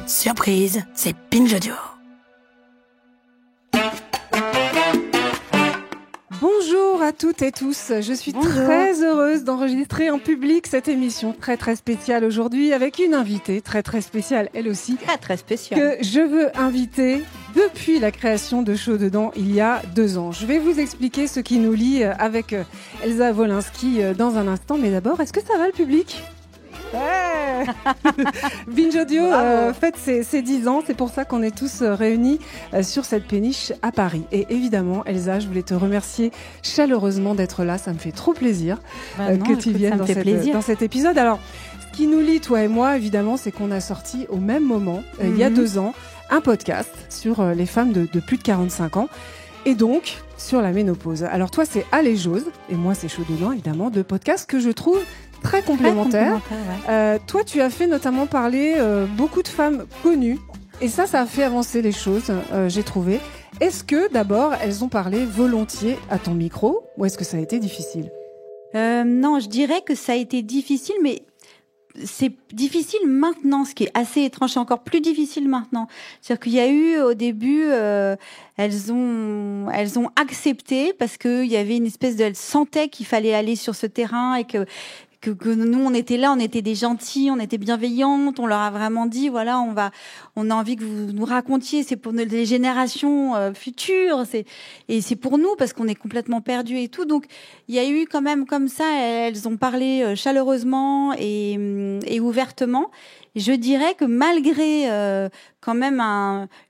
Surprise, c'est Binge Audio. Bonjour à toutes et tous, je suis très heureuse d'enregistrer en public cette émission très spéciale aujourd'hui avec une invitée très spéciale, elle aussi. Très spéciale. Que je veux inviter depuis la création de Chaud Dedans il y a 2 ans. Je vais vous expliquer ce qui nous lie avec Elsa Wolinski dans un instant, mais d'abord, est-ce que ça va le public ? Ouais. Binge Audio fête ses 10 ans, c'est pour ça qu'on est tous réunis sur cette péniche à Paris. Et évidemment, Elsa, je voulais te remercier chaleureusement d'être là, ça me fait trop plaisir que tu viennes dans cet épisode. Alors, ce qui nous lie, toi et moi, évidemment, c'est qu'on a sorti au même moment, il y a 2 ans, un podcast sur les femmes de plus de 45 ans. Et donc, sur la ménopause. Alors toi, c'est Allez J'ose, et moi, c'est Chaud Dedans, évidemment, 2 podcasts que je trouve très complémentaires. Ouais. Toi, tu as fait notamment parler beaucoup de femmes connues, et ça a fait avancer les choses, j'ai trouvé. Est-ce que, d'abord, elles ont parlé volontiers à ton micro, ou est-ce que ça a été difficile ? Non, je dirais que ça a été difficile, mais c'est difficile maintenant, ce qui est assez étrange, c'est encore plus difficile maintenant. C'est-à-dire qu'il y a eu au début, elles ont accepté parce que il y avait une espèce elles sentaient qu'il fallait aller sur ce terrain et que nous on était là, on était des gentils, on était bienveillantes, on leur a vraiment dit voilà, on a envie que vous nous racontiez, c'est pour les générations futures, c'est pour nous parce qu'on est complètement perdus et tout. Donc il y a eu quand même comme ça, elles ont parlé chaleureusement et ouvertement. Je dirais que malgré quand même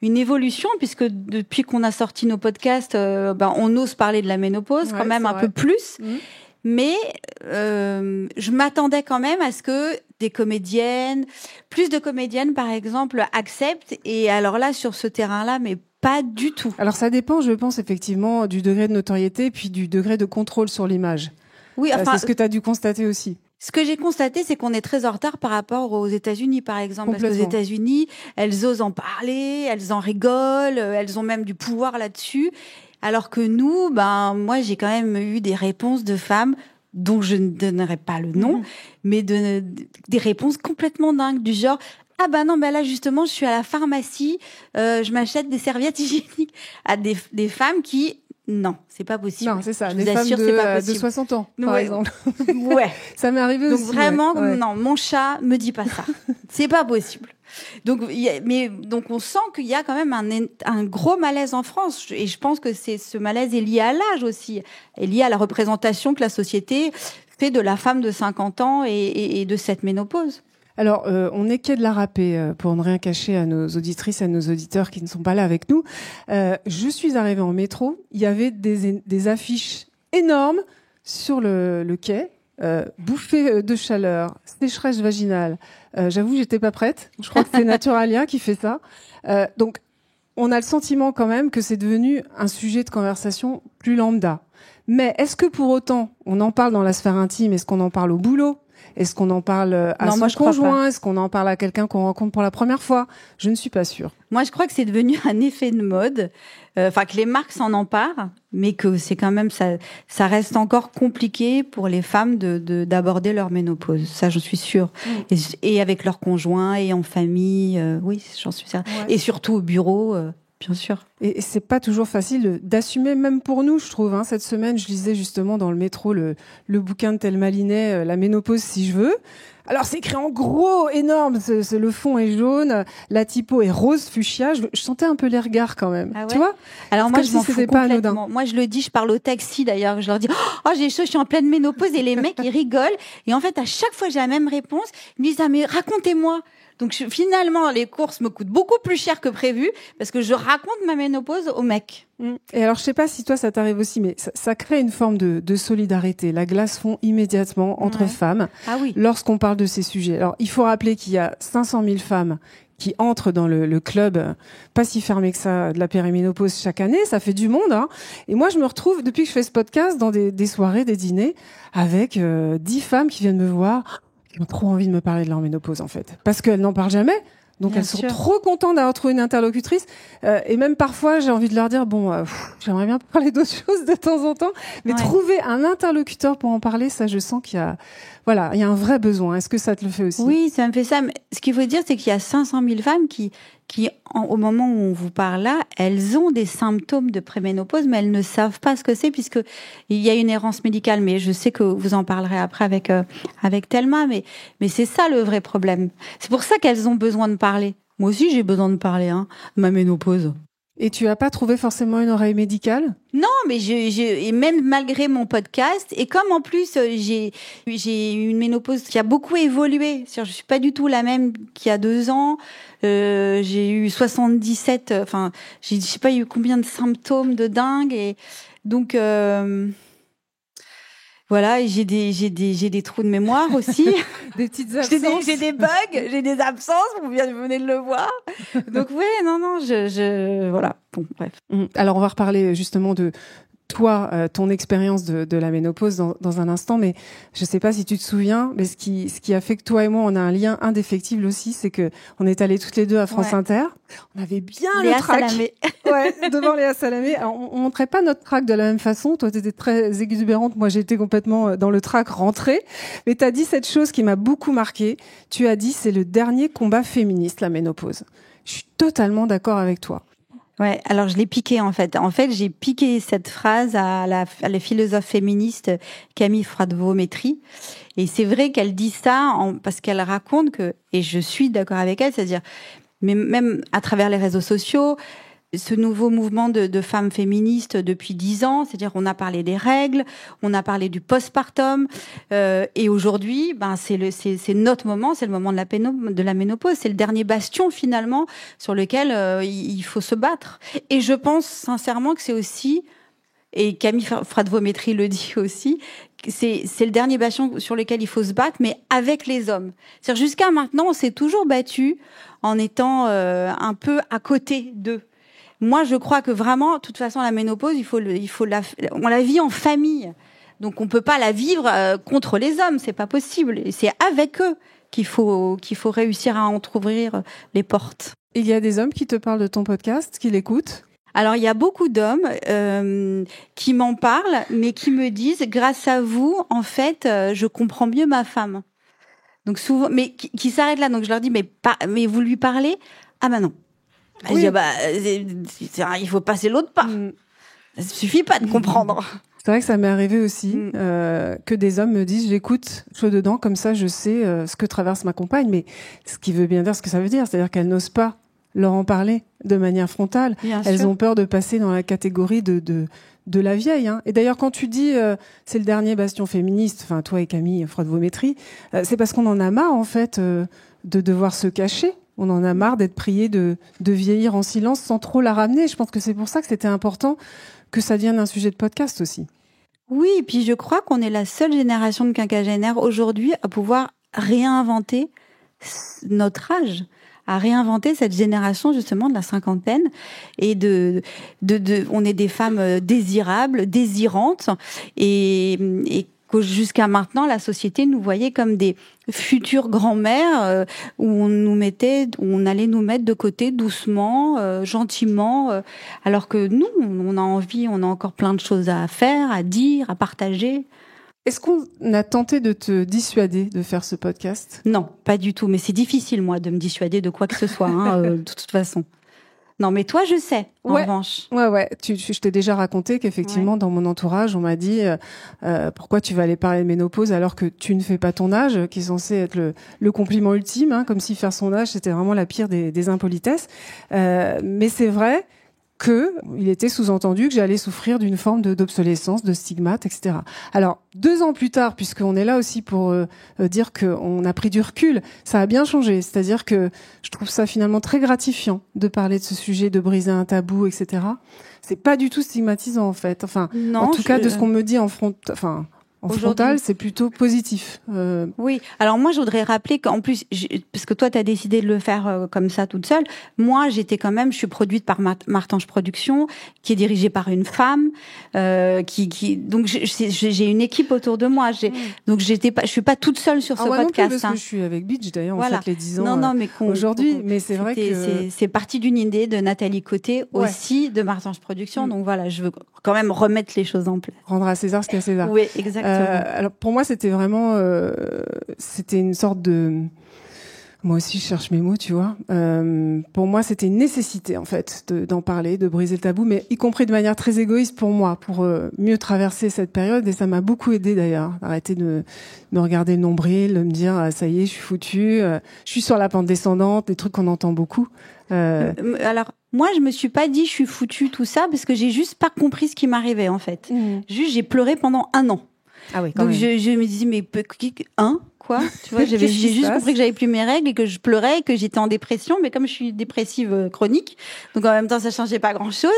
une évolution, puisque depuis qu'on a sorti nos podcasts, on ose parler de la ménopause quand même un peu plus. Mais je m'attendais quand même à ce que plus de comédiennes par exemple, acceptent. Et alors là, sur ce terrain-là, mais pas du tout. Alors ça dépend, je pense, effectivement, du degré de notoriété puis du degré de contrôle sur l'image. Oui, enfin, c'est ce que tu as dû constater aussi. Ce que j'ai constaté, c'est qu'on est très en retard par rapport aux États-Unis, par exemple. Parce qu'aux États-Unis, elles osent en parler, elles en rigolent, elles ont même du pouvoir là-dessus. Alors que nous, moi, j'ai quand même eu des réponses de femmes dont je ne donnerai pas le nom, mais des réponses complètement dingues, du genre là justement, je suis à la pharmacie, je m'achète des serviettes hygiéniques à des femmes qui non, c'est pas possible. Non, c'est ça. Les femmes de 60 ans, par exemple. Ouais. Ça m'est arrivé aussi. Donc vraiment, non, mon chat me dit pas ça. C'est pas possible. Donc on sent qu'il y a quand même un gros malaise en France. Et je pense que ce malaise est lié à l'âge aussi. Est lié à la représentation que la société fait de la femme de 50 ans et de cette ménopause. Alors, on n'est qu'à de la râper pour ne rien cacher à nos auditrices et à nos auditeurs qui ne sont pas là avec nous. Je suis arrivée en métro, il y avait des affiches énormes sur le quai, bouffée de chaleur, sécheresse vaginale. J'avoue, j'étais pas prête. Je crois que c'est Naturalia qui fait ça. Donc, on a le sentiment quand même que c'est devenu un sujet de conversation plus lambda. Mais est-ce que pour autant, on en parle dans la sphère intime ? Est-ce qu'on en parle au boulot ? Est-ce qu'on en parle à son conjoint ? Est-ce qu'on en parle à quelqu'un qu'on rencontre pour la première fois ? Je ne suis pas sûre. Moi, je crois que c'est devenu un effet de mode. Que les marques s'en emparent, mais que c'est quand même ça reste encore compliqué pour les femmes d'aborder leur ménopause. Ça, j'en suis sûre. Et avec leur conjoint et en famille, oui, j'en suis sûre. Ouais. Et surtout au bureau. Bien sûr. Et c'est pas toujours facile d'assumer, même pour nous, je trouve. Cette semaine, je lisais justement dans le métro le bouquin de Thelma Linet, La ménopause si je veux. Alors c'est écrit en gros, énorme, le fond est jaune, la typo est rose fuchsia. Je sentais un peu les regards quand même. Ah ouais. Tu vois ? Alors moi, je m'en fous complètement. Moi, je le dis, je parle au taxi d'ailleurs. Je leur dis, oh j'ai chaud, je suis en pleine ménopause, et les mecs ils rigolent. Et en fait, à chaque fois, j'ai la même réponse. Ils me disent, mais racontez-moi. Donc finalement, les courses me coûtent beaucoup plus cher que prévu parce que je raconte ma ménopause aux mecs. Et alors, je sais pas si toi ça t'arrive aussi, mais ça crée une forme de solidarité. La glace fond immédiatement entre femmes lorsqu'on parle de ces sujets. Alors, il faut rappeler qu'il y a 500 000 femmes qui entrent dans le club, pas si fermé que ça, de la périménopause chaque année. Ça fait du monde, hein. Et moi, je me retrouve, depuis que je fais ce podcast, dans des soirées, des dîners, avec 10 femmes qui viennent me voir, qui ont trop envie de me parler de leur ménopause, en fait. Parce qu'elles n'en parlent jamais. Donc elles sont trop contentes d'avoir trouvé une interlocutrice. Et même parfois, j'ai envie de leur dire, j'aimerais bien parler d'autres choses de temps en temps. Mais trouver un interlocuteur pour en parler, ça, je sens qu'il y a voilà, il y a un vrai besoin. Est-ce que ça te le fait aussi? Oui, ça me fait ça. Mais ce qu'il faut dire, c'est qu'il y a 500 000 femmes qui au moment où on vous parle là, elles ont des symptômes de préménopause, mais elles ne savent pas ce que c'est, puisque il y a une errance médicale. Mais je sais que vous en parlerez après avec Thelma. Mais c'est ça le vrai problème. C'est pour ça qu'elles ont besoin de parler. Moi aussi, j'ai besoin de parler, de ma ménopause. Et tu as pas trouvé forcément une oreille médicale? Non, mais et même malgré mon podcast, et comme en plus j'ai une ménopause qui a beaucoup évolué, c'est-à-dire je suis pas du tout la même qu'il y a 2 ans. J'ai eu 77, enfin je sais pas eu combien de symptômes de dingue, et donc voilà, et j'ai des trous de mémoire aussi. Des petites absences. J'ai des bugs, j'ai des absences, vous venez de le voir. Donc ouais, non, voilà. Bon, bref. Alors on va reparler justement de toi, ton expérience de la ménopause dans un instant, mais je sais pas si tu te souviens, mais ce qui a fait que toi et moi on a un lien indéfectible aussi, c'est que on est allés toutes les deux à France Inter. On avait bien Léa le trac. Salamé. Ouais, devant Léa Salamé. Alors, on montrait pas notre trac de la même façon. Toi, t'étais très exubérante. Moi, j'étais complètement dans le trac rentré. Mais t'as dit cette chose qui m'a beaucoup marquée. Tu as dit, c'est le dernier combat féministe, la ménopause. Je suis totalement d'accord avec toi. Ouais, alors je l'ai piqué en fait. En fait, j'ai piqué cette phrase à la philosophe féministe Camille Fradvo-Métry. Et c'est vrai qu'elle dit ça parce qu'elle raconte que, et je suis d'accord avec elle, c'est-à-dire, mais même à travers les réseaux sociaux, ce nouveau mouvement de femmes féministes depuis 10 ans, c'est-à-dire on a parlé des règles, on a parlé du postpartum, et aujourd'hui, c'est notre moment, c'est le moment de la ménopause, c'est le dernier bastion finalement sur lequel il faut se battre. Et je pense sincèrement que c'est aussi, et Camille Fradvo-Métry le dit aussi, c'est le dernier bastion sur lequel il faut se battre, mais avec les hommes. C'est-à-dire jusqu'à maintenant, on s'est toujours battu en étant un peu à côté d'eux. Moi, je crois que vraiment, de toute façon, la ménopause, on la vit en famille. Donc, on peut pas la vivre contre les hommes. C'est pas possible. Et c'est avec eux qu'il faut réussir à entrouvrir les portes. Il y a des hommes qui te parlent de ton podcast, qui l'écoutent? Alors, il y a beaucoup d'hommes qui m'en parlent, mais qui me disent, grâce à vous, en fait, je comprends mieux ma femme. Donc, souvent, mais qui s'arrêtent là. Donc, je leur dis, mais vous lui parlez? Ah, non. Oui. Je dis, il faut passer l'autre pas. Ça suffit pas de comprendre. C'est vrai que ça m'est arrivé aussi que des hommes me disent j'écoute chaud dedans, comme ça je sais ce que traverse ma compagne, mais ce qui veut bien dire ce que ça veut dire, c'est-à-dire qu'elles n'osent pas leur en parler de manière frontale. Bien elles sûr. ont peur de passer dans la catégorie de la vieille. Hein. Et d'ailleurs, quand tu dis c'est le dernier bastion féministe, enfin toi et Camille Fradvo-Métry, c'est parce qu'on en a marre en fait de devoir se cacher. On en a marre d'être prié de vieillir en silence sans trop la ramener. Je pense que c'est pour ça que c'était important que ça devienne un sujet de podcast aussi. Oui, et puis je crois qu'on est la seule génération de quinquagénaires aujourd'hui à pouvoir réinventer notre âge, à réinventer cette génération justement de la cinquantaine, et on est des femmes désirables, désirantes, et que jusqu'à maintenant la société nous voyait comme des futures grand-mères où on allait nous mettre de côté doucement, gentiment, alors que nous on a envie, on a encore plein de choses à faire, à dire, à partager. Est-ce qu'on a tenté de te dissuader de faire ce podcast? Non, pas du tout, mais c'est difficile moi de me dissuader de quoi que ce soit de toute façon. Non, mais toi, je sais, en revanche. Ouais. Je t'ai déjà raconté qu'effectivement, dans mon entourage, on m'a dit pourquoi tu vas aller parler de ménopause alors que tu ne fais pas ton âge, qui est censé être le compliment ultime, hein, comme si faire son âge, c'était vraiment la pire des impolitesses. Mais c'est vrai que il était sous-entendu que j'allais souffrir d'une forme d'obsolescence, de stigmate, etc. Alors, 2 ans plus tard, puisqu'on est là aussi pour dire qu'on a pris du recul, ça a bien changé. C'est-à-dire que je trouve ça finalement très gratifiant de parler de ce sujet, de briser un tabou, etc. C'est pas du tout stigmatisant, en fait. Enfin, non, en tout cas, de ce qu'on me dit en frontal, c'est plutôt positif. Oui. Alors moi, je voudrais rappeler qu'en plus, parce que toi, tu as décidé de le faire comme ça toute seule. Moi, je suis produite par Martange Productions, qui est dirigée par une femme, donc j'ai une équipe autour de moi. Donc je suis pas toute seule sur ce podcast. podcast. Non plus, parce que je suis avec Beach d'ailleurs, voilà. En fait, les 10 ans. Non, mais aujourd'hui, mais c'est vrai que c'est parti d'une idée de Nathalie Côté, aussi de Martange Productions. Donc voilà, je veux quand même remettre les choses en place. Rendre à César ce qu'il y a à César. Oui, exactement. Alors pour moi, c'était vraiment, c'était une sorte de. Moi aussi, je cherche mes mots, tu vois. Pour moi, c'était une nécessité, en fait, d'en parler, de briser le tabou, mais y compris de manière très égoïste pour moi, pour mieux traverser cette période. Et ça m'a beaucoup aidé, d'ailleurs. Arrêter de me regarder le nombril, de me dire, ah, ça y est, je suis foutue, je suis sur la pente descendante, des trucs qu'on entend beaucoup. Alors, moi, je me suis pas dit, je suis foutue, tout ça, parce que j'ai juste pas compris ce qui m'arrivait, en fait. Juste, j'ai pleuré pendant 1 an. Ah oui, quand Donc, même. je me disais, mais quoi, tu vois, j'ai juste compris que j'avais plus mes règles et que je pleurais, que j'étais en dépression, mais comme je suis dépressive chronique, donc en même temps ça changeait pas grand chose,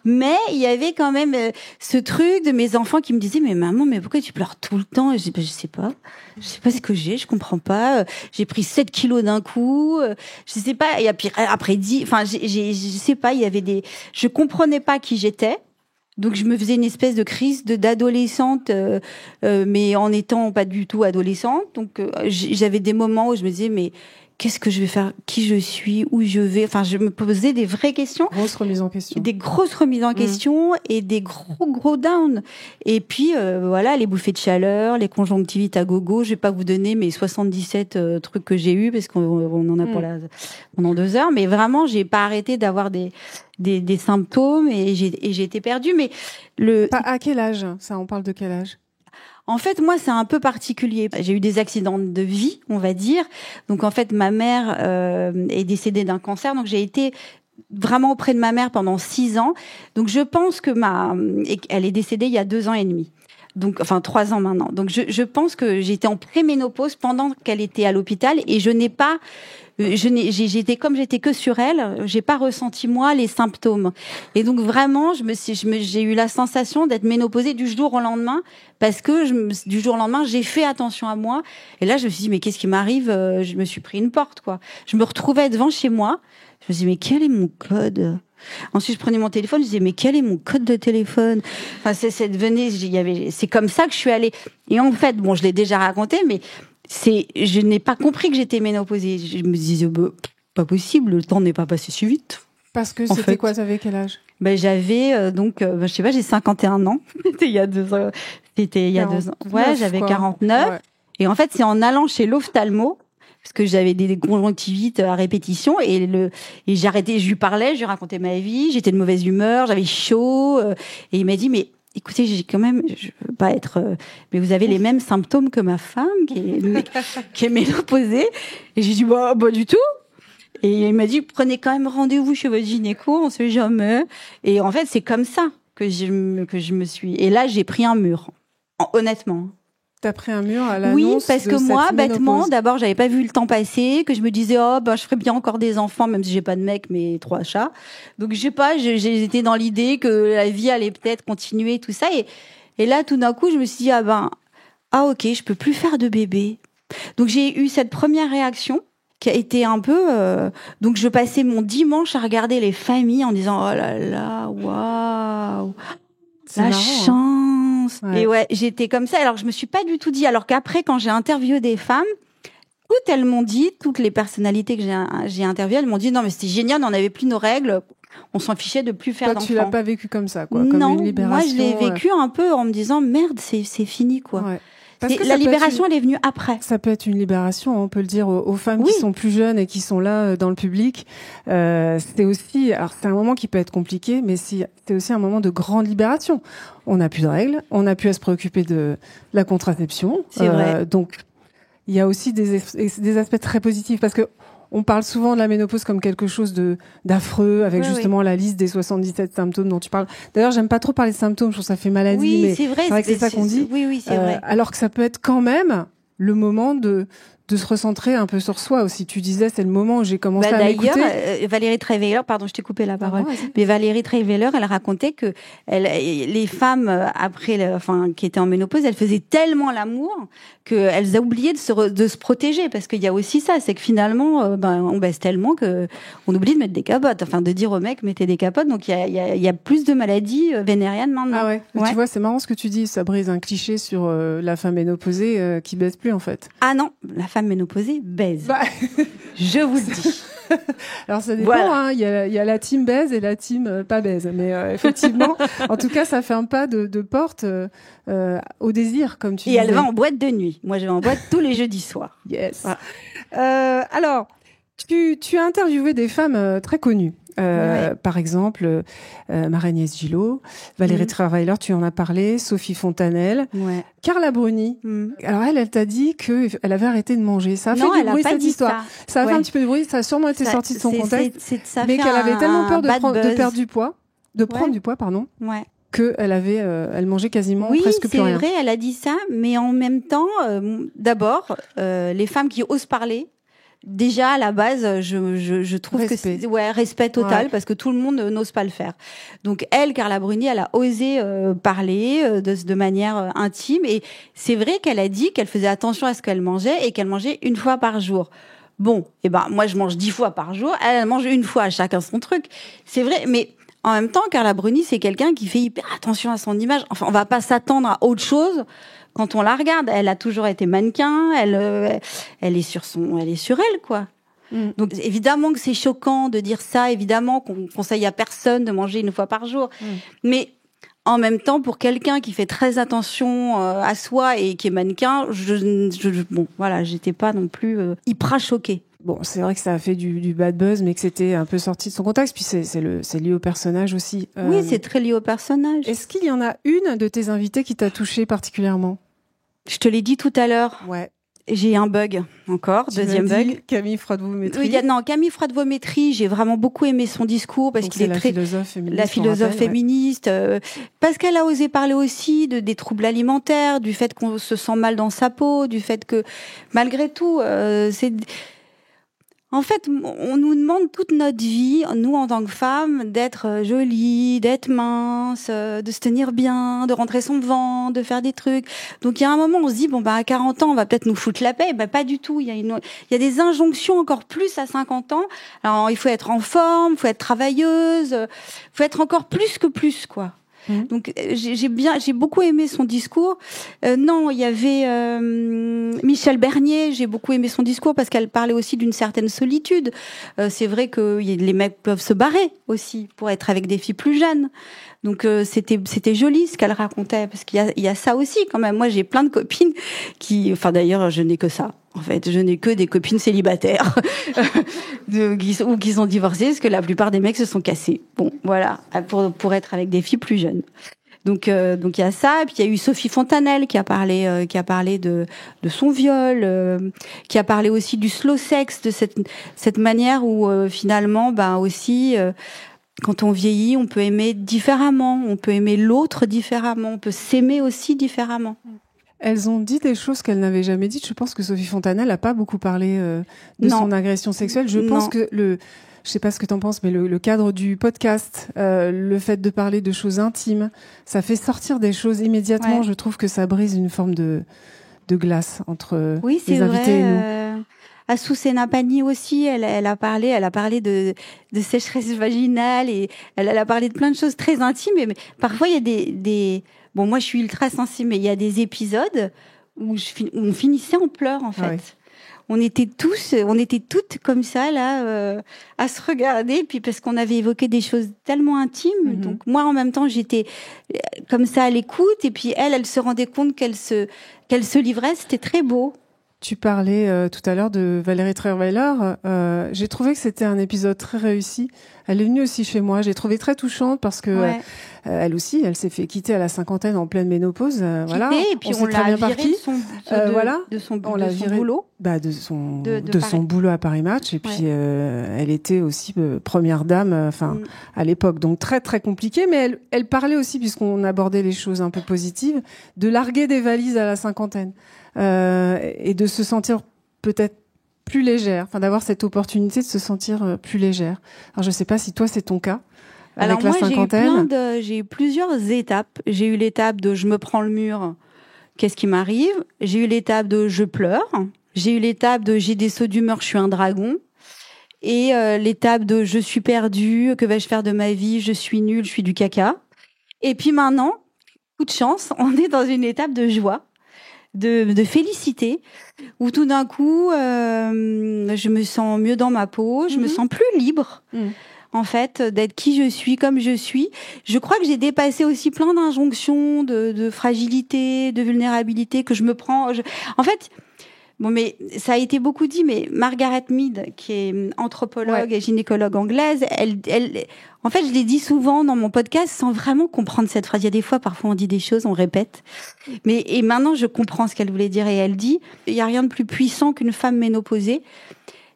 mais il y avait quand même ce truc de mes enfants qui me disaient mais maman, mais pourquoi tu pleures tout le temps? Et je dis je sais pas ce que je comprends pas, j'ai pris 7 kilos d'un coup, je sais pas, et après 10, enfin je sais pas, il y avait je comprenais pas qui j'étais. Donc je me faisais une espèce de crise d'adolescente, mais en étant pas du tout adolescente. Donc j'avais des moments où je me disais mais qu'est-ce que je vais faire, qui je suis, où je vais. Enfin, je me posais des vraies questions. Grosses remises en question. Des grosses remises en question et des gros downs. Et puis voilà, les bouffées de chaleur, les conjonctivites à gogo. Je vais pas vous donner mes 77 trucs que j'ai eu parce qu'on en a pendant 2 heures. Mais vraiment, j'ai pas arrêté d'avoir des symptômes et j'ai été perdue. Mais à quel âge ça? On parle de quel âge? En fait, moi, c'est un peu particulier. J'ai eu des accidents de vie, on va dire. Donc, en fait, ma mère est décédée d'un cancer. Donc, j'ai été vraiment auprès de ma mère pendant 6 ans. Donc, je pense que elle est décédée il y a 2 ans et demi. Donc, enfin, 3 ans maintenant. Donc, je pense que j'étais en préménopause pendant qu'elle était à l'hôpital et je n'ai pas... j'étais que sur elle, j'ai pas ressenti moi les symptômes. Et donc vraiment, j'ai eu la sensation d'être ménopausée du jour au lendemain parce que du jour au lendemain, j'ai fait attention à moi. Et là, je me suis dit mais qu'est-ce qui m'arrive? Je me suis pris une porte quoi. Je me retrouvais devant chez moi. Je me suis dit mais quel est mon code? Ensuite, je prenais mon téléphone, je disais mais quel est mon code de téléphone? Enfin, c'est comme ça que je suis allée. Et en fait, bon, je l'ai déjà raconté, mais je n'ai pas compris que j'étais ménopausée. Je me disais, pas possible, le temps n'est pas passé si vite. Parce que c'était quoi, t'avais quel âge? J'avais, je sais pas, j'ai 51 ans. C'était il y a 2 ans. C'était il y a 2 ans. Ouais, j'avais 49. Ouais. Et en fait, c'est en allant chez l'ophtalmo, parce que j'avais des conjonctivites à répétition, et j'arrêtais, je lui parlais, je lui racontais ma vie, j'étais de mauvaise humeur, j'avais chaud, et il m'a dit, mais écoutez, je veux pas être, mais vous avez les mêmes symptômes que ma femme, qui est ménopausée. Et j'ai dit, bah, du tout. Et il m'a dit, prenez quand même rendez-vous chez votre gynéco, on sait jamais. Et en fait, c'est comme ça que je me suis, et là, j'ai pris un mur. Honnêtement. T'as pris un mur à l'annonce? Oui, parce que moi, bêtement, d'abord, j'avais pas vu le temps passer, que je me disais, je ferais bien encore des enfants, même si j'ai pas de mec, mais 3 chats. Donc, je sais pas, j'étais dans l'idée que la vie allait peut-être continuer, tout ça. Et là, tout d'un coup, je me suis dit, ok, je peux plus faire de bébé. Donc, j'ai eu cette première réaction qui a été un peu, donc je passais mon dimanche à regarder les familles en disant, oh là là, waouh. La chance. Ouais. Et ouais, j'étais comme ça. Alors, je me suis pas du tout dit. Alors qu'après, quand j'ai interviewé des femmes, toutes les personnalités que j'ai interviewées, elles m'ont dit non, mais c'était génial, on n'avait plus nos règles, on s'en fichait de plus faire d'enfants. Tu l'as pas vécu comme ça, quoi. Comme non, une libération. Moi, je l'ai vécu un peu en me disant merde, c'est fini, quoi. Ouais. La libération, elle est venue après. Ça peut être une libération, on peut le dire aux femmes qui sont plus jeunes et qui sont là dans le public. C'est aussi, alors c'est un moment qui peut être compliqué, mais c'est aussi un moment de grande libération. On n'a plus de règles, on n'a plus à se préoccuper de la contraception. C'est vrai. Donc il y a aussi des aspects très positifs parce que on parle souvent de la ménopause comme quelque chose d'affreux, avec justement la liste des 77 symptômes dont tu parles. D'ailleurs, j'aime pas trop parler de symptômes, je trouve que ça fait maladie, mais c'est vrai que c'est ça qu'on dit. Oui, c'est vrai. Alors que ça peut être quand même le moment de se recentrer un peu sur soi aussi. Tu disais, c'est le moment où j'ai commencé à m'écouter. D'ailleurs, Valérie Trierweiler, pardon, je t'ai coupé la parole, mais Valérie Trierweiler, elle racontait que les femmes après, qui étaient en ménopause, elles faisaient tellement l'amour qu'elles oubliaient de se protéger, parce qu'il y a aussi ça, c'est que finalement, on baisse tellement que on oublie de mettre des capotes, de dire aux mecs mettez des capotes. Donc il y a plus de maladies vénériennes maintenant. Ah ouais. Tu vois, c'est marrant ce que tu dis, ça brise un cliché sur la femme ménopausée qui baisse plus en fait. Ah non, la femme ménopausée baise. Je vous le dis. Alors ça dépend, hein. Il y a la team baise et la team pas baise. Mais effectivement, en tout cas, ça fait un pas de porte au désir, comme tu disais. Et elle va en boîte de nuit. Moi, je vais en boîte tous les jeudis soirs. Yes. Voilà. Alors, tu as interviewé des femmes très connues. Par exemple, Marie-Agnès Gillot, Valérie Trierweiler, tu en as parlé, Sophie Fontanelle, Carla Bruni. Alors elle t'a dit qu'elle avait arrêté de manger. Ça a fait du bruit cette histoire. Ça a fait un petit peu de bruit, ça a sûrement été sorti de son contexte. Mais qu'elle avait tellement peur de perdre du poids, de prendre du poids, pardon. Qu'elle avait, elle mangeait quasiment presque plus rien. Oui, c'est vrai, elle a dit ça, mais en même temps, d'abord, les femmes qui osent parler, déjà à la base, je trouve que c'est respect total parce que tout le monde n'ose pas le faire. Donc elle, Carla Bruni, elle a osé parler de manière intime et c'est vrai qu'elle a dit qu'elle faisait attention à ce qu'elle mangeait et qu'elle mangeait 1 fois par jour. Bon, moi je mange 10 fois par jour, elle mange 1 fois, chacun son truc. C'est vrai, mais en même temps, Carla Bruni, c'est quelqu'un qui fait hyper attention à son image. Enfin, on va pas s'attendre à autre chose. Quand on la regarde, elle a toujours été mannequin, elle est sur elle, quoi. Donc évidemment que c'est choquant de dire ça, évidemment qu'on conseille à personne de manger 1 fois par jour. Mais en même temps, pour quelqu'un qui fait très attention à soi et qui est mannequin, j'étais pas non plus hyper choquée. Bon, c'est vrai que ça a fait du bad buzz, mais que c'était un peu sorti de son contexte. Puis c'est lié au personnage aussi. Oui, c'est très lié au personnage. Est-ce qu'il y en a une de tes invités qui t'a touchée particulièrement? Je te l'ai dit tout à l'heure. Ouais. J'ai un bug encore, deuxième bug. Camille Freud-Vaumétry. Oui, Camille Freud-Vaumétry, j'ai vraiment beaucoup aimé son discours parce qu'il est la philosophe féministe, parce qu'elle a osé parler aussi des troubles alimentaires, du fait qu'on se sent mal dans sa peau, du fait que malgré tout, en fait, on nous demande toute notre vie, nous en tant que femmes, d'être jolie, d'être mince, de se tenir bien, de rentrer son ventre, de faire des trucs. Donc il y a un moment, on se dit à 40 ans, on va peut-être nous foutre la paix. Pas du tout. Il y a des injonctions encore plus à 50 ans. Alors il faut être en forme, il faut être travailleuse, il faut être encore plus que plus, quoi. Donc j'ai beaucoup aimé son discours. Non, il y avait Michel Bernier, j'ai beaucoup aimé son discours parce qu'elle parlait aussi d'une certaine solitude. C'est vrai que les mecs peuvent se barrer aussi pour être avec des filles plus jeunes. Donc c'était joli ce qu'elle racontait parce qu'il y a ça aussi quand même. Moi j'ai plein de copines d'ailleurs je n'ai que ça. En fait, je n'ai que des copines célibataires ou qui sont divorcées parce que la plupart des mecs se sont cassés. Bon, voilà, pour être avec des filles plus jeunes. Donc il y a ça, et puis il y a eu Sophie Fontanelle qui a parlé de son viol, qui a parlé aussi du slow sex, de cette manière où finalement aussi quand on vieillit, on peut aimer différemment, on peut aimer l'autre différemment, on peut s'aimer aussi différemment. Elles ont dit des choses qu'elles n'avaient jamais dites. Je pense que Sophie Fontanelle n'a pas beaucoup parlé de son agression sexuelle. Je pense que je sais pas ce que t'en penses, mais le cadre du podcast, le fait de parler de choses intimes, ça fait sortir des choses immédiatement. Je trouve que ça brise une forme de glace entre les invités et nous. Assou Senapani aussi, elle a parlé de sécheresse vaginale et elle a parlé de plein de choses très intimes. Mais parfois il y a des bon, moi je suis ultra sensible, mais il y a des épisodes où on finissait en pleurs en fait. On était toutes comme ça là, à se regarder, puis parce qu'on avait évoqué des choses tellement intimes. Donc moi en même temps j'étais comme ça à l'écoute, et puis elle se rendait compte qu'elle se livrait. C'était très beau. Tu parlais tout à l'heure de Valérie Trierweiler. J'ai trouvé que c'était un épisode très réussi. Elle est venue aussi chez moi. J'ai trouvé très touchante parce que elle aussi, elle s'est fait quitter à la cinquantaine en pleine ménopause. Voilà. Et puis on l'a virée de son boulot. De son boulot à Paris Match. Et puis elle était aussi première dame, à l'époque. Donc très très compliqué. Mais elle parlait aussi, puisqu'on abordait les choses un peu positives, de larguer des valises à la cinquantaine. Et de se sentir peut-être plus légère, d'avoir cette opportunité de se sentir plus légère. Alors je sais pas si toi c'est ton cas avec la cinquantaine. J'ai eu plusieurs étapes. J'ai eu l'étape de je me prends le mur, qu'est-ce qui m'arrive? J'ai eu l'étape de je pleure. J'ai eu l'étape de j'ai des sauts d'humeur, je suis un dragon. Et l'étape de je suis perdue, que vais-je faire de ma vie? Je suis nulle, je suis du caca. Et puis maintenant, coup de chance, on est dans une étape de joie. de félicité, où tout d'un coup, je me sens mieux dans ma peau, je me sens plus libre. En fait, d'être qui je suis, comme je suis. Je crois que j'ai dépassé aussi plein d'injonctions de fragilité, de vulnérabilité que je me prends. En fait, bon, mais ça a été beaucoup dit, mais Margaret Mead, qui est anthropologue et gynécologue anglaise, elle, en fait, je l'ai dit souvent dans mon podcast sans vraiment comprendre cette phrase. Il y a des fois, parfois, on dit des choses, on répète. Et maintenant, je comprends ce qu'elle voulait dire. Et elle dit, il y a rien de plus puissant qu'une femme ménopausée.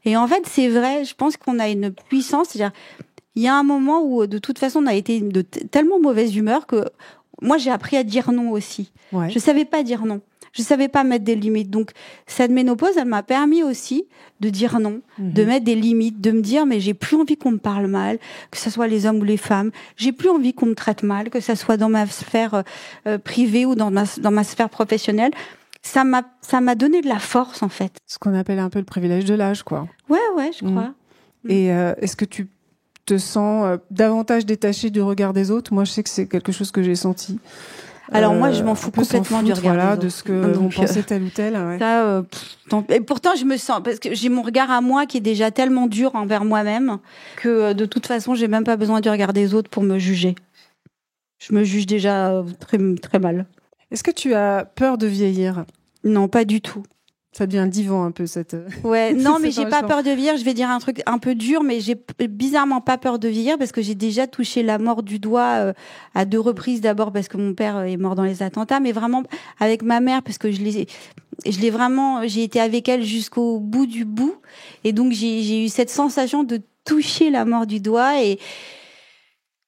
Et en fait, c'est vrai, je pense qu'on a une puissance, c'est-à-dire, il y a un moment où, de toute façon, on a été de tellement mauvaise humeur que moi, j'ai appris à dire non aussi. Ouais. Je savais pas dire non. Je savais pas mettre des limites. Donc, cette ménopause, elle m'a permis aussi de dire non, de mettre des limites, de me dire, mais j'ai plus envie qu'on me parle mal, que ce soit les hommes ou les femmes. J'ai plus envie qu'on me traite mal, que ça soit dans ma sphère privée ou dans ma sphère professionnelle. Ça m'a donné de la force, en fait. Ce qu'on appelle un peu le privilège de l'âge, quoi. Ouais, je crois. Et est-ce que tu te sens davantage détaché du regard des autres? Moi, je sais que c'est quelque chose que j'ai senti. Alors moi, je m'en fous complètement du regard des autres. De ce que vont penser tel ou tel. Ouais. Ça, et pourtant, je me sens, parce que j'ai mon regard à moi qui est déjà tellement dur envers moi-même que de toute façon, j'ai même pas besoin du regard des autres pour me juger. Je me juge déjà très, très mal. Est-ce que tu as peur de vieillir? Non, pas du tout. Ça devient divan un peu cette. Ouais, non, mais j'ai pas peur de vieillir. Je vais dire un truc un peu dur, mais j'ai bizarrement pas peur de vieillir parce que j'ai déjà touché la mort du doigt à 2 reprises. D'abord parce que mon père est mort dans les attentats, mais vraiment avec ma mère parce que je l'ai vraiment, j'ai été avec elle jusqu'au bout du bout, et donc j'ai eu cette sensation de toucher la mort du doigt, et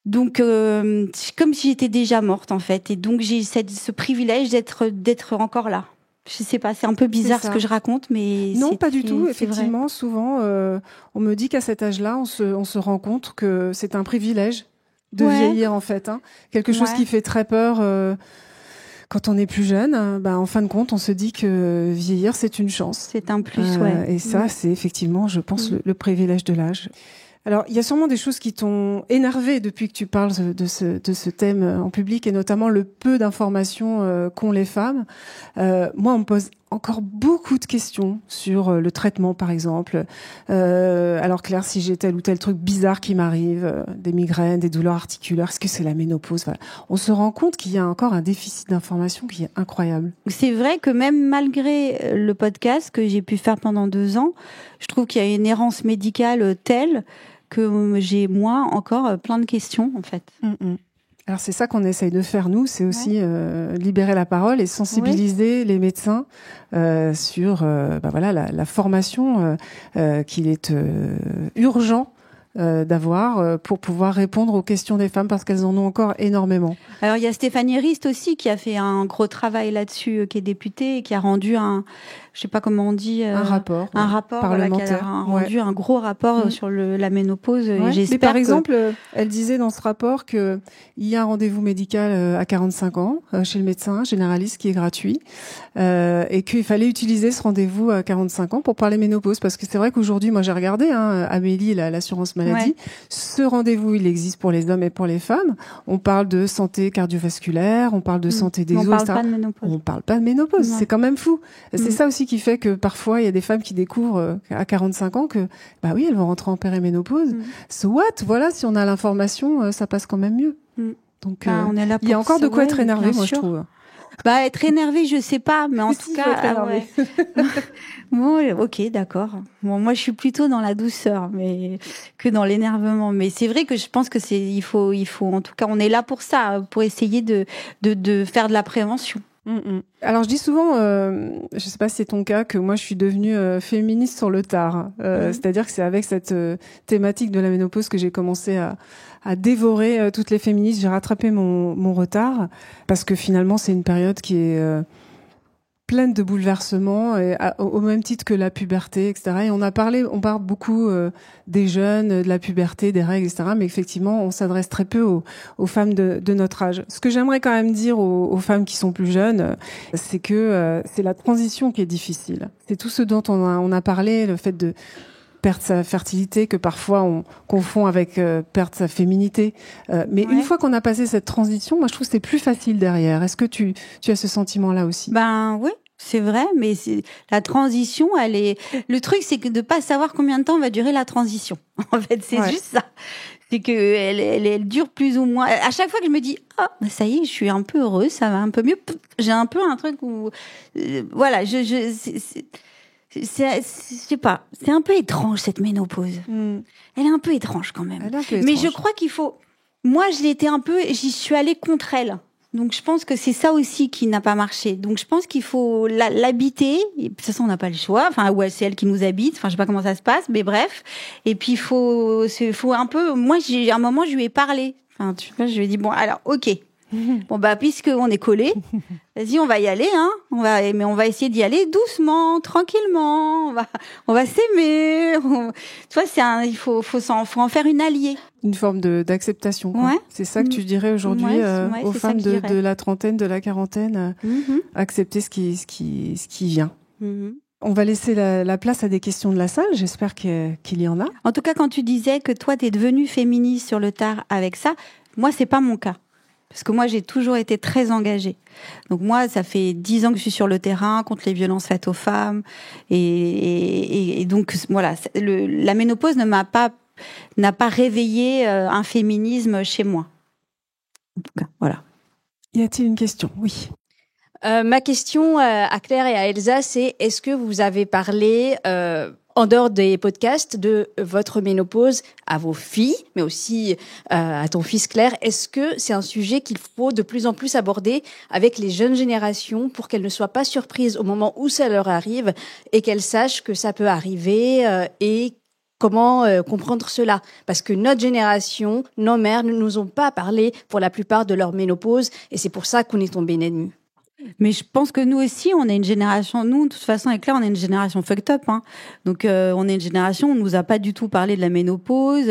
donc comme si j'étais déjà morte en fait, et donc j'ai ce privilège d'être encore là. Je sais pas, c'est un peu bizarre ce que je raconte, mais non, pas du tout. Effectivement, souvent, on me dit qu'à cet âge-là, on se rend compte que c'est un privilège de vieillir en fait, hein. Quelque chose qui fait très peur quand on est plus jeune. En fin de compte, on se dit que vieillir, c'est une chance. C'est un plus, Et ça, c'est effectivement, je pense, le privilège de l'âge. Alors, il y a sûrement des choses qui t'ont énervé depuis que tu parles de ce thème en public, et notamment le peu d'informations qu'ont les femmes. Moi, on me pose encore beaucoup de questions sur le traitement, par exemple. Alors Claire, si j'ai tel ou tel truc bizarre qui m'arrive, des migraines, des douleurs articulaires, est-ce que c'est la ménopause? Voilà. On se rend compte qu'il y a encore un déficit d'information qui est incroyable. C'est vrai que même malgré le podcast que j'ai pu faire pendant 2 ans, je trouve qu'il y a une errance médicale telle que j'ai, moi, encore plein de questions, en fait. Alors, c'est ça qu'on essaye de faire, nous, c'est aussi libérer la parole et sensibiliser les médecins sur la formation qu'il est urgent d'avoir pour pouvoir répondre aux questions des femmes, parce qu'elles en ont encore énormément. Alors, il y a Stéphanie Rist aussi qui a fait un gros travail là-dessus, qui est députée et qui a rendu je sais pas comment on dit, un rapport parlementaire, qui a rendu un gros rapport sur la ménopause. Et j'espère. Mais par exemple, elle disait dans ce rapport que il y a un rendez-vous médical à 45 ans chez le médecin généraliste qui est gratuit, et qu'il fallait utiliser ce rendez-vous à 45 ans pour parler ménopause, parce que c'est vrai qu'aujourd'hui, moi j'ai regardé, Amélie, l'assurance maladie, ce rendez-vous il existe pour les hommes et pour les femmes. On parle de santé cardiovasculaire, on parle de santé des os, on parle pas de ménopause. On parle pas de ménopause, c'est quand même fou. C'est ça aussi qui fait que parfois il y a des femmes qui découvrent à 45 ans que elles vont rentrer en périménopause. So what? Voilà, si on a l'information, ça passe quand même mieux. Donc on est là pour il y a encore de quoi être énervé, moi je trouve. Être énervé, je sais pas, mais en tout cas, Bon, ok, d'accord. Bon, moi, je suis plutôt dans la douceur, mais que dans l'énervement. Mais c'est vrai que je pense que il faut, en tout cas, on est là pour ça, pour essayer de faire de la prévention. Alors je dis souvent, je sais pas si c'est ton cas, que moi je suis devenue féministe sur le tard. C'est-à-dire que c'est avec cette thématique de la ménopause que j'ai commencé à dévorer toutes les féministes. J'ai rattrapé mon retard, parce que finalement c'est une période qui est pleine de bouleversements, et au même titre que la puberté, etc. Et on parle beaucoup des jeunes, de la puberté, des règles, etc. Mais effectivement, on s'adresse très peu aux femmes de notre âge. Ce que j'aimerais quand même dire aux femmes qui sont plus jeunes, c'est que c'est la transition qui est difficile. C'est tout ce dont on a parlé, le fait de perdre sa fertilité, que parfois on confond avec perdre sa féminité. Mais une fois qu'on a passé cette transition, moi je trouve que c'est plus facile derrière. Est-ce que tu as ce sentiment-là aussi? Oui. C'est vrai, mais la transition, elle est. Le truc, c'est que de pas savoir combien de temps va durer la transition. En fait, c'est juste ça. C'est que elle dure plus ou moins. À chaque fois que je me dis, ça y est, je suis un peu heureuse, ça va un peu mieux. J'ai un peu un truc où, voilà, je sais pas. C'est un peu étrange cette ménopause. Elle est un peu étrange quand même. Mais je crois qu'il faut. Moi, je l'ai été un peu. J'y suis allée contre elle. Donc je pense que c'est ça aussi qui n'a pas marché. Donc je pense qu'il faut l'habiter. Et de toute façon, on n'a pas le choix. Enfin, ouais, c'est elle qui nous habite. Enfin, je sais pas comment ça se passe, mais bref. Et puis il faut un peu. Moi, à un moment, je lui ai parlé. Enfin, tu vois, je lui ai dit bon, alors, ok. Bon bah puisque on est collés, vas-y, on va y aller, hein. Mais on va essayer d'y aller doucement, tranquillement. On va s'aimer. Tu vois, il faut en faire une alliée. Une forme d'acceptation. Quoi. Ouais. C'est ça que tu dirais aujourd'hui aux femmes de la trentaine, de la quarantaine, accepter ce qui vient. On va laisser la place à des questions de la salle. J'espère qu'il y en a. En tout cas, quand tu disais que toi, t'es devenue féministe sur le tard avec ça, moi, c'est pas mon cas. Parce que moi, j'ai toujours été très engagée. Donc moi, ça fait 10 ans que je suis sur le terrain contre les violences faites aux femmes. Et donc, voilà, la ménopause n'a pas réveillé un féminisme chez moi. En tout cas, voilà. Y a-t-il une question ? Oui. Ma question à Claire et à Elsa, c'est est-ce que vous avez parlé en dehors des podcasts de votre ménopause à vos filles, mais aussi à ton fils Claire? Est-ce que c'est un sujet qu'il faut de plus en plus aborder avec les jeunes générations pour qu'elles ne soient pas surprises au moment où ça leur arrive et qu'elles sachent que ça peut arriver et comment comprendre cela? Parce que notre génération, nos mères ne nous ont pas parlé pour la plupart de leur ménopause et c'est pour ça qu'on est tombés nez nus. Mais je pense que nous aussi, on est une génération. Nous, de toute façon, avec Claire, on est une génération fucked up. Hein. Donc, on est une génération. On nous a pas du tout parlé de la ménopause.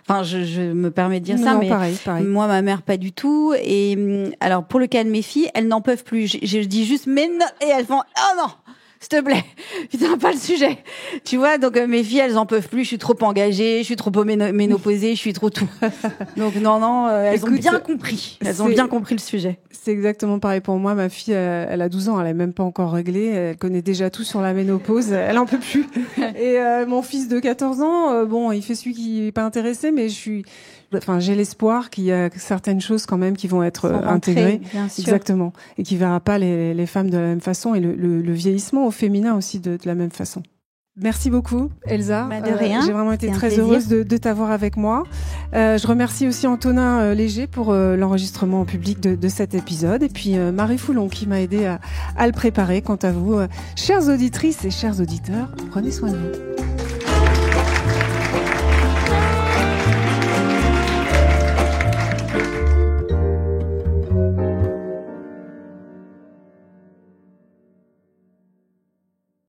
Enfin, je me permets de dire ça, mais pareil. Moi, ma mère, pas du tout. Et alors, pour le cas de mes filles, elles n'en peuvent plus. Je dis juste mais non, et elles font oh non. S'il te plaît, putain, pas le sujet. Tu vois, donc mes filles, elles en peuvent plus. Je suis trop engagée, je suis trop ménopausée, je suis trop tout. Donc non, elles ont bien compris. Elles ont bien compris le sujet. C'est exactement pareil pour moi. Ma fille, elle a 12 ans, elle est même pas encore réglée. Elle connaît déjà tout sur la ménopause. Elle en peut plus. Et mon fils de 14 ans, bon, il fait celui qui est pas intéressé, mais j'ai l'espoir qu'il y a certaines choses quand même qui vont être intégrées. Bien sûr. Exactement. Et qui verra pas les femmes de la même façon et le vieillissement au féminin aussi de la même façon. Merci beaucoup, Elsa. De rien. J'ai vraiment été très heureuse de t'avoir avec moi. Je remercie aussi Antonin Léger pour l'enregistrement en public de cet épisode. Et puis Marie Foulon qui m'a aidé à le préparer. Quant à vous, chères auditrices et chers auditeurs, prenez soin de vous.